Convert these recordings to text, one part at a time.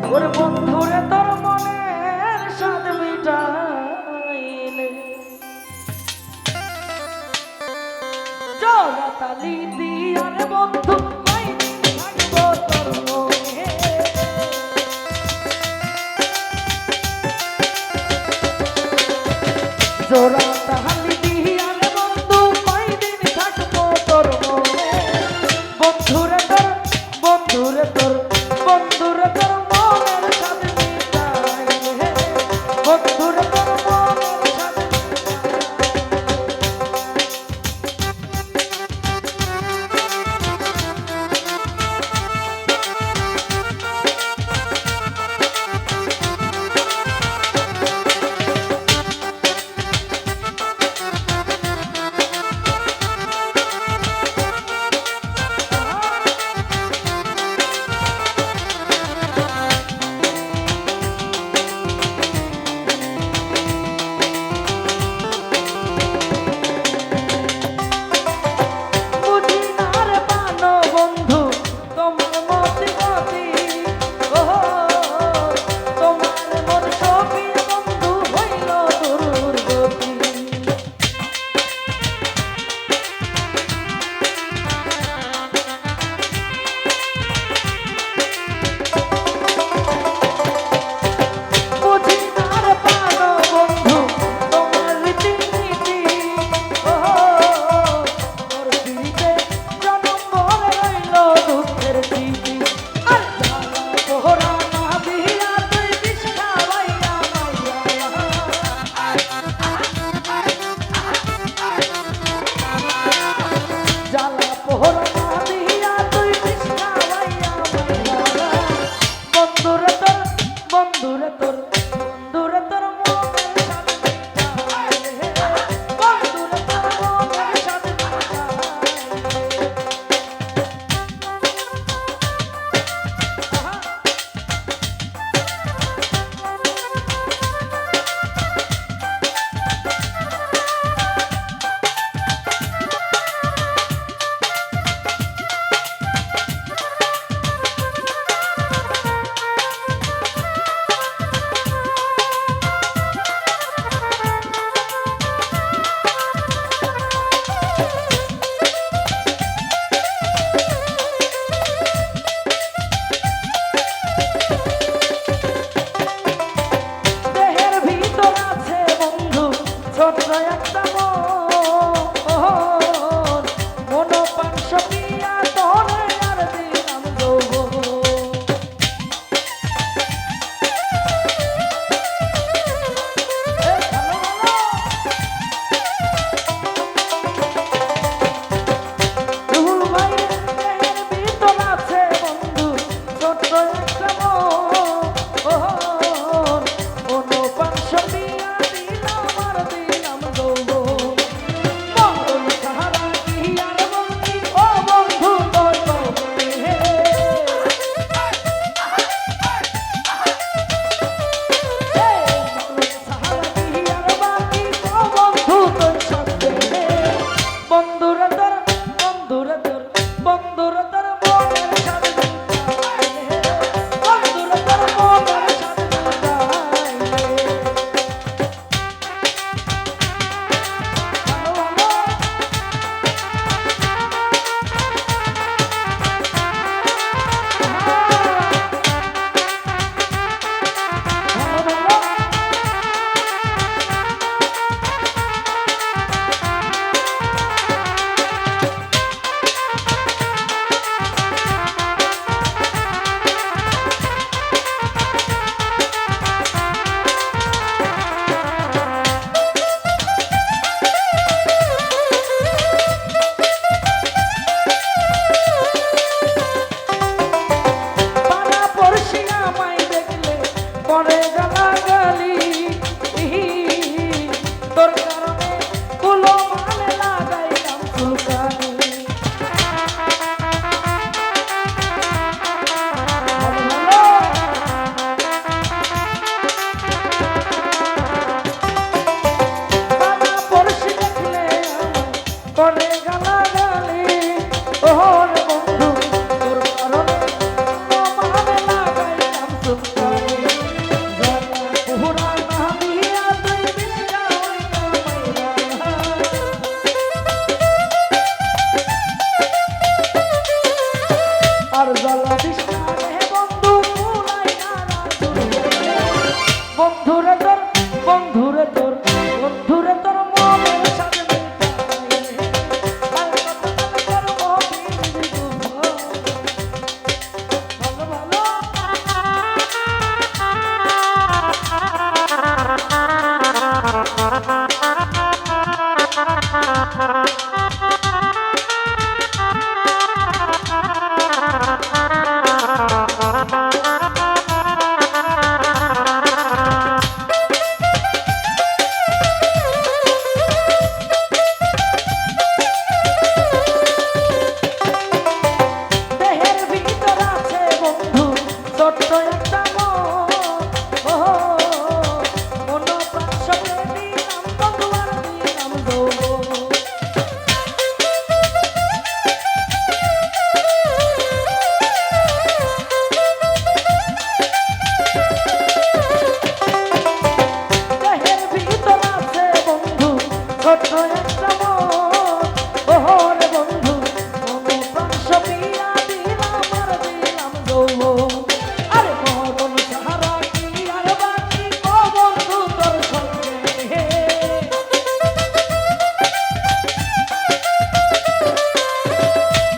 ওরে বন্ধুরে তোর মনের স্বাদ মিটাইলে জোড়া তালি দিয়া রে বন্ধু কয়দিন থাকবো তোর মনে জোড়া তালি দিয়া রে বন্ধু কয়দিন থাকবো তোর মনে বন্ধুরে তোর বন্ধুরে তোর বন্ধুরে তোর মনের স্বাদ মিটাইলে বন্ধুরে তোর মনের স্বাদ বন্ধুরে তোর মনের সাথে মিটাই রে। আর কতকাল করবো পিরিতি দুঃখ ভালো ভালো দেহের ভিতর আছে বন্ধু ছোট্ট একটা মন ও মন প্রাণ সবে দিলাম বন্ধু আর দিলাম যৌবন। দেহের ভিতর আছে বন্ধু ছোট্ট একটা মন ওহরে বন্ধু মন প্রাণ সপিয়া দিলাম আর দিলাম যৌবন। আরে মরণ ছাড়া কি আর বাকি ও বন্ধু তোর সঙ্গে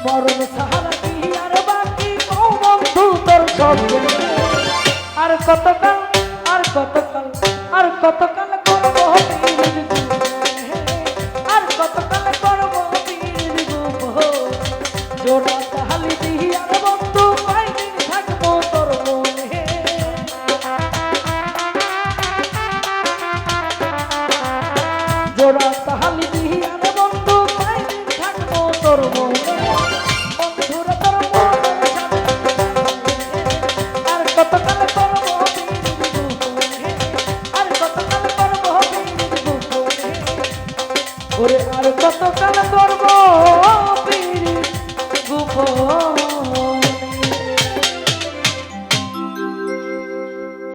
মরণ ছাড়া কি আর বাকি ও বন্ধু তোর সঙ্গে। আর কতকাল আর কতকাল আর কতকাল